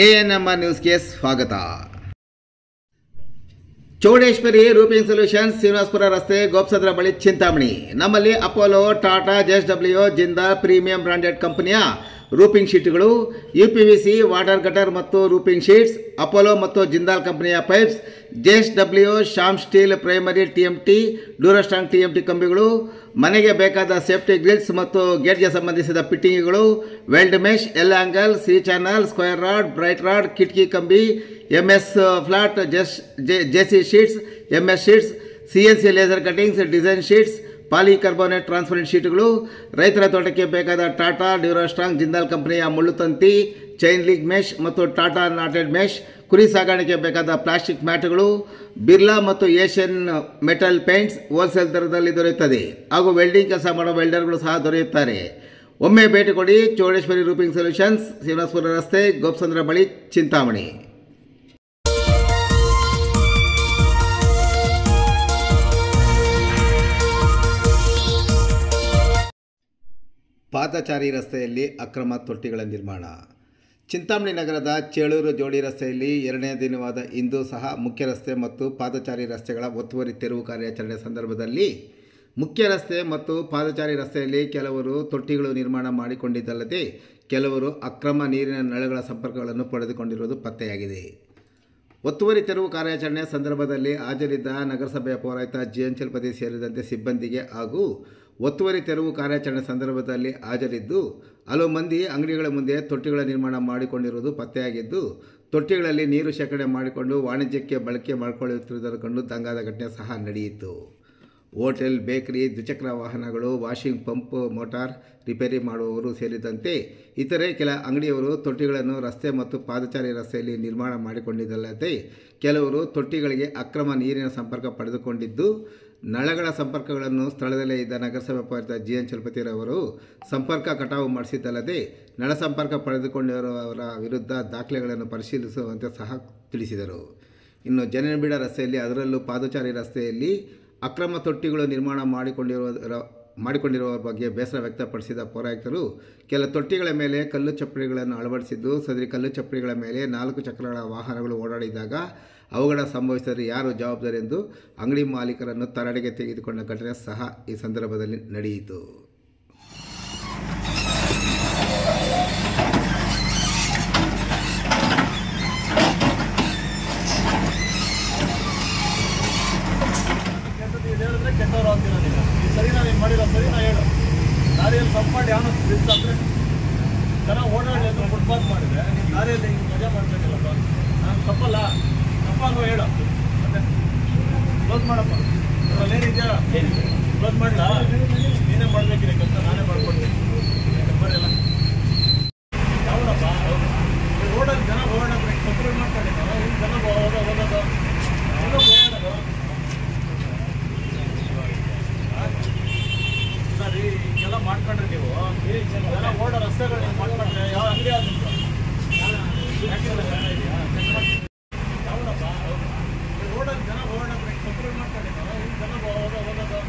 ANMR ನ್ಯೂಸ್ಗೆ ಸ್ವಾಗತ. Chowdeshwari roofing solutions, Srinivaspur ರಸ್ತೆ, ಗೋಪ್ಸಂದ್ರ ಬಳಿ, ಚಿಂತಾಮಣಿ. ನಮ್ಮಲ್ಲಿ Apollo, Tata, JSW, Jindal premium branded ಕಂಪನಿಯ ರೂಪಿಂಗ್ ಶೀಟ್ಗಳು, UPVC, ವಾಟರ್ ಗಟರ್ ಮತ್ತು ರೂಪಿಂಗ್ ಶೀಟ್ಸ್, ಅಪೋಲೋ ಮತ್ತು ಜಿಂದಾಲ್ ಕಂಪನಿಯ pipes, JSW, Sham steel primary TMT, Durastrong TMT ಕಂಬಿಗಳು, ಮನೆಗೆ ಬೇಕಾದ ಸೇಫ್ಟಿ ಗ್ರಿಲ್ಸ್ ಮತ್ತು ಗೇಟ್ಗೆ ಸಂಬಂಧಿಸಿದ ಫಿಟ್ಟಿಂಗ್ಗಳು, weld mesh, L angle, C channel, square rod, bright rod, ಕಿಟಕಿ ಕಂಬಿ, MS flat, JC sheets, MS sheets, CNC laser cuttings, design sheets, polycarbonate transparent ಶೀಟ್ಗಳು, ರೈತರ ತೋಟಕ್ಕೆ ಬೇಕಾದ ಟಾಟಾ, ಡ್ಯೂರಾಸ್ಟ್ರಾಂಗ್, ಜಿಂದಾಲ್ ಕಂಪನಿಯ ಮುಳ್ಳುತಂತಿ, ಚೈನ್ ಲಿಂಕ್ ಮೆಶ್ ಮತ್ತು ಟಾಟಾ ನಾಟೆಡ್ ಮೆಶ್, ಕುರಿ ಸಾಗಾಣಿಕೆ ಬೇಕಾದ ಪ್ಲಾಸ್ಟಿಕ್ ಮ್ಯಾಟ್ಗಳು, ಬಿರ್ಲಾ ಮತ್ತು ಏಷ್ಯನ್ ಮೆಟಲ್ ಪೇಂಟ್ಸ್ ಹೋಲ್ಸೇಲ್ ದರದಲ್ಲಿ ದೊರೆಯುತ್ತದೆ ಹಾಗೂ ವೆಲ್ಡಿಂಗ್ ಕೆಲಸ ಮಾಡೋ ವೆಲ್ಡರ್ಗಳು ಸಹ ದೊರೆಯುತ್ತಾರೆ. ಒಮ್ಮೆ ಭೇಟಿ ಕೊಡಿ. ಚೌಡೇಶ್ವರಿ ರೂಪಿಂಗ್ ಸೊಲ್ಯೂಷನ್ಸ್, ಶ್ರೀನಿವಾಸಪುರ ರಸ್ತೆ, ಗೋಪ್ಸಂದ್ರ ಬಳಿ, ಚಿಂತಾಮಣಿ. ಪಾದಚಾರಿ ರಸ್ತೆಯಲ್ಲಿ ಅಕ್ರಮ ತೊಟ್ಟಿಗಳ ನಿರ್ಮಾಣ. ಚಿಂತಾಮಣಿ ನಗರದ ಚೇಳೂರು ಜೋಡಿ ರಸ್ತೆಯಲ್ಲಿ ಎರಡನೇ ದಿನವಾದ ಇಂದು ಸಹ ಮುಖ್ಯ ರಸ್ತೆ ಮತ್ತು ಪಾದಚಾರಿ ರಸ್ತೆಗಳ ಒತ್ತುವರಿ ತೆರವು ಕಾರ್ಯಾಚರಣೆ ಸಂದರ್ಭದಲ್ಲಿ ಮುಖ್ಯ ರಸ್ತೆ ಮತ್ತು ಪಾದಚಾರಿ ರಸ್ತೆಯಲ್ಲಿ ಕೆಲವರು ತೊಟ್ಟಿಗಳು ನಿರ್ಮಾಣ ಮಾಡಿಕೊಂಡಿದ್ದಲ್ಲದೆ ಕೆಲವರು ಅಕ್ರಮ ನೀರಿನ ನಳಗಳ ಸಂಪರ್ಕಗಳನ್ನು ಪಡೆದುಕೊಂಡಿರುವುದು ಪತ್ತೆಯಾಗಿದೆ. ಒತ್ತುವರಿ ತೆರವು ಕಾರ್ಯಾಚರಣೆ ಸಂದರ್ಭದಲ್ಲಿ ಹಾಜರಿದ್ದ ನಗರಸಭೆಯ ಪೌರಾಯುಕ್ತ GN ಚಲಪತಿ ಸೇರಿದಂತೆ ಸಿಬ್ಬಂದಿಗೆ ಹಾಗೂ ಒತ್ತುವರಿ ತೆರವು ಕಾರ್ಯಾಚರಣೆ ಸಂದರ್ಭದಲ್ಲಿ ಹಾಜರಿದ್ದು ಹಲವು ಮಂದಿ ಅಂಗಡಿಗಳ ಮುಂದೆ ತೊಟ್ಟಿಗಳ ನಿರ್ಮಾಣ ಮಾಡಿಕೊಂಡಿರುವುದು ಪತ್ತೆಯಾಗಿದ್ದು, ತೊಟ್ಟಿಗಳಲ್ಲಿ ನೀರು ಶೇಖರಣೆ ಮಾಡಿಕೊಂಡು ವಾಣಿಜ್ಯಕ್ಕೆ ಬಳಕೆ ಮಾಡಿಕೊಳ್ಳುತ್ತಿರುವುದನ್ನು ಕಂಡು ದಂಗಾದ ಘಟನೆ ಸಹ ನಡೆಯಿತು. ಹೋಟೆಲ್, ಬೇಕರಿ, ದ್ವಿಚಕ್ರ ವಾಹನಗಳು, ವಾಷಿಂಗ್ ಪಂಪ್, ಮೋಟಾರ್ ರಿಪೇರಿ ಮಾಡುವವರು ಸೇರಿದಂತೆ ಇತರೆ ಕೆಲ ಅಂಗಡಿಯವರು ತೊಟ್ಟಿಗಳನ್ನು ರಸ್ತೆ ಮತ್ತು ಪಾದಚಾರಿ ರಸ್ತೆಯಲ್ಲಿ ನಿರ್ಮಾಣ ಮಾಡಿಕೊಂಡಿದ್ದಲ್ಲದೆ ಕೆಲವರು ತೊಟ್ಟಿಗಳಿಗೆ ಅಕ್ರಮ ನೀರಿನ ಸಂಪರ್ಕ ಪಡೆದುಕೊಂಡಿದ್ದು, ನಳಗಳ ಸಂಪರ್ಕಗಳನ್ನು ಸ್ಥಳದಲ್ಲೇ ಇದ್ದ ನಗರಸಭೆ ಪೌರಾಯುಕ್ತ GN ಚಲಪತಿರವರು ಸಂಪರ್ಕ ಕಟಾವು ಮಾಡಿಸಿದ್ದಲ್ಲದೆ ನಳ ಸಂಪರ್ಕ ಪಡೆದುಕೊಂಡಿರುವವರ ವಿರುದ್ಧ ದಾಖಲೆಗಳನ್ನು ಪರಿಶೀಲಿಸುವಂತೆ ಸಹ ತಿಳಿಸಿದರು. ಇನ್ನು ಜನನಿಬಿಡ ರಸ್ತೆಯಲ್ಲಿ, ಅದರಲ್ಲೂ ಪಾದಚಾರಿ ರಸ್ತೆಯಲ್ಲಿ ಅಕ್ರಮ ತೊಟ್ಟಿಗಳು ನಿರ್ಮಾಣ ಮಾಡಿಕೊಂಡಿರುವ ಬಗ್ಗೆ ಬೇಸರ ವ್ಯಕ್ತಪಡಿಸಿದ ಪೌರಾಯುಕ್ತರು ಕೆಲ ತೊಟ್ಟಿಗಳ ಮೇಲೆ ಕಲ್ಲು ಚಪ್ಪಡಿಗಳನ್ನು ಅಳವಡಿಸಿದ್ದು, ಸದರಿ ಕಲ್ಲು ಚಪ್ಪಡಿಗಳ ಮೇಲೆ 4 ಚಕ್ರಗಳ ವಾಹನಗಳು ಓಡಾಡಿದಾಗ ಅವುಗಳ ಸಂಭವಿಸಿದರೆ ಯಾರು ಜವಾಬ್ದಾರಿ ಎಂದು ಅಂಗಡಿ ಮಾಲೀಕರನ್ನು ತರಾಟೆಗೆ ತೆಗೆದುಕೊಂಡ ಘಟನೆ ಸಹ ಈ ಸಂದರ್ಭದಲ್ಲಿ ನಡೆಯಿತು. ಕೆಟ್ಟವರು ಆಗ್ತೀರಾ ನೀವು? ಸರಿನಾ? ನೀನು ಮಾಡಿರೋ ಸರಿನಾ ಹೇಳು. ದಾರಿಯಲ್ಲಿ ತಪ್ಪು ಮಾಡಿ ಯಾವನು ಅಂದರೆ ಜನ ಓಡಾಡಿ ಅಂತ ಫುಟ್ಪಾತ್ ಮಾಡಿದ್ರೆ ನೀನು ದಾರಿಯಲ್ಲಿ ಹಿಂಗೆ ಮಜಾ ಮಾಡಬೇಕಿಲ್ಲಪ್ಪ. ನಾನು ತಪ್ಪಲ್ಲ, ತಪ್ಪಾಗೋ ಹೇಳು. ಮತ್ತೆ ಕ್ಲೋಸ್ ಮಾಡಪ್ಪ. ಅದರಲ್ಲಿ ಏನಿದೆಯಾ? ಕ್ಲೋಸ್ ಮಾಡಲ್ಲ, ನೀನೇ ಮಾಡಬೇಕಿದೆ ಕೆಲಸ, ನಾನೇ ಮಾಡ್ಕೊಡ್ತೀನಿ. ಬರಲ್ಲ ಯಾವನಪ್ಪ ರೋಡಲ್ಲಿ ಜನ ಓಡಾಡೋದು ಕಂಟ್ರೋಲ್ ಮಾಡ್ಕೊಳ್ಳಿ. ಇಲ್ಲಿ ಜನ ಓದೋದು ಓದೋದು ಸರಿ ಹಿಂಗೆಲ್ಲ ಮಾಡ್ಕೊಂಡ್ರೆ ನೀವು ಜನ ಓಡೋ ರಸ್ತೆಗಳು ಮಾಡ್ಕೊಂಡ್ರೆ ಯಾವ ಅಂಗಡಿ ಆಗುತ್ತೆ? ಯಾವನಪ್ಪ ರೋಡಲ್ಲಿ ಜನ ಓಡಾಡೋದು ಕಂಟ್ರೋಲ್ ಮಾಡ್ಕೊಳ್ಳಿ. ಇಲ್ಲಿ ಜನ ಓದೋದು ಓದೋದು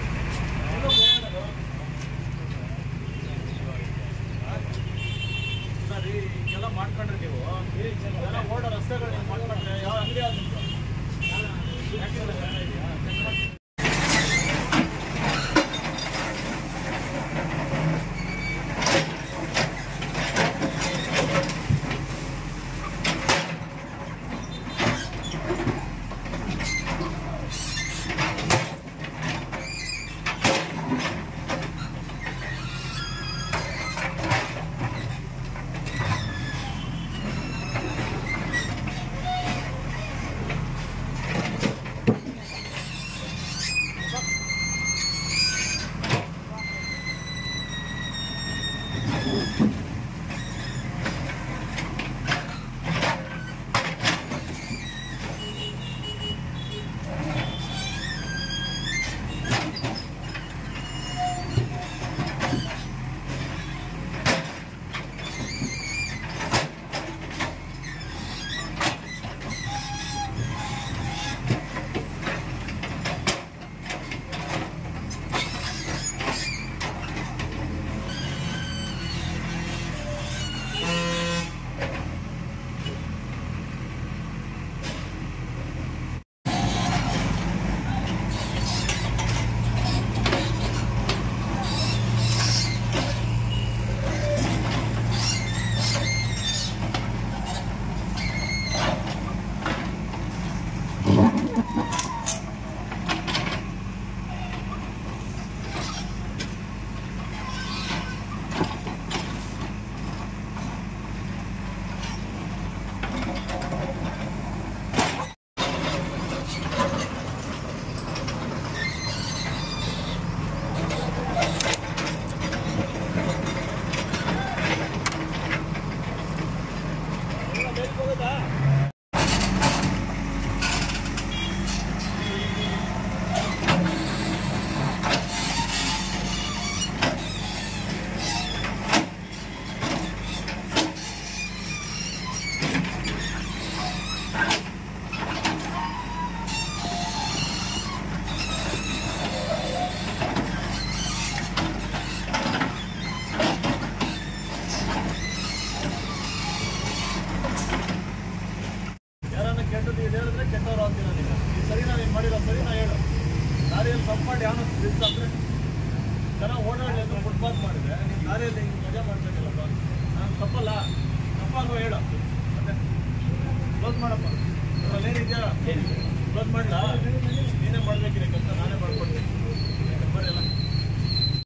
ದಾರಿಯಲ್ಲಿ ತಪ್ಪು ಮಾಡಿ ಯಾವನು ನಿಲ್ಸಂದ್ರೆ ಜನ ಓಡಾಡಲಿ ಅಂತ ಫುಟ್ಪಾತ್ ಮಾಡಿದ್ರೆ ನೀನು ದಾರಿಯಲ್ಲಿ ಹಿಂಗೆ ಮಜಾ ಮಾಡ್ಬೇಕಲ್ಲಪ್ಪ. ನಾನು ತಪ್ಪಲ್ಲ, ತಪ್ಪಾಗೋ ಹೇಳು. ಮತ್ತೆ ಕ್ಲೋಸ್ ಮಾಡಪ್ಪ, ಅದ್ರಲ್ಲಿ ಏನಿದೆಯಾ ಕ್ಲೋಸ್ ಮಾಡಲಾ? ನೀನೇ ಮಾಡಬೇಕಿದೆ ಕೆಲಸ.